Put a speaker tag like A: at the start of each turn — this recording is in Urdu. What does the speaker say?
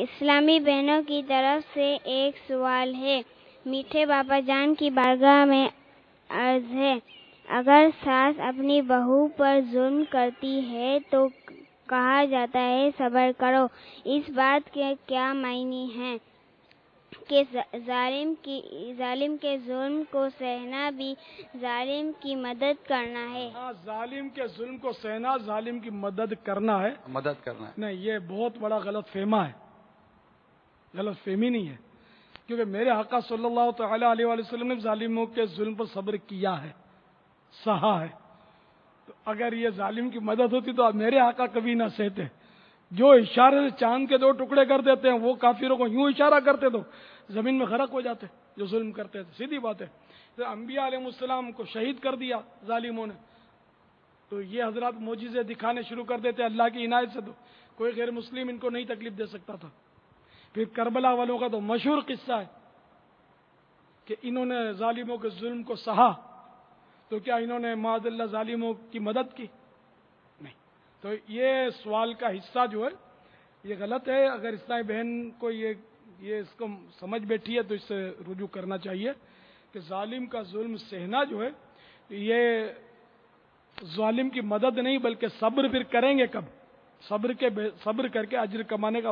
A: اسلامی بہنوں کی طرف سے ایک سوال ہے۔ میٹھے باپا جان کی بارگاہ میں عرض ہے، اگر ساس اپنی بہو پر ظلم کرتی ہے تو کہا جاتا ہے صبر کرو، اس بات کے کیا معنی ہیں کہ ظالم کے ظلم کو سہنا بھی ظالم کی مدد کرنا ہے؟
B: ہاں، ظالم کے ظلم کو سہنا ظالم کی مدد کرنا ہے، نہیں، یہ بہت بڑا غلط فہمہ ہے، غلط فہمی نہیں ہے، کیونکہ میرے آقا صلی اللہ تعالی علیہ وآلہ وسلم نے ظالموں کے ظلم پر صبر کیا ہے، سہا ہے۔ تو اگر یہ ظالم کی مدد ہوتی تو میرے آقا کبھی نہ سہتے۔ جو اشارے سے چاند کے دو ٹکڑے کر دیتے ہیں وہ کافروں کو یوں اشارہ کرتے تو زمین میں غرق ہو جاتے جو ظلم کرتے تھے، سیدھی بات ہے۔ تو انبیاء علیہ السلام کو شہید کر دیا ظالموں نے، تو یہ حضرات معجزے دکھانے شروع کر دیتے اللہ کی عنایت سے، تو کوئی غیر مسلم ان کو نہیں تکلیف دے سکتا تھا۔ پھر کربلا والوں کا تو مشہور قصہ ہے کہ انہوں نے ظالموں کے ظلم کو سہا، تو کیا انہوں نے معاذ اللہ ظالموں کی مدد کی؟ نہیں۔ تو یہ سوال کا حصہ جو ہے یہ غلط ہے۔ اگر اسلامی بہن کو یہ اس کو سمجھ بیٹھی ہے تو اس سے رجوع کرنا چاہیے کہ ظالم کا ظلم سہنا جو ہے یہ ظالم کی مدد نہیں بلکہ صبر پھر کریں گے کب؟ صبر کر کے اجر کمانے کا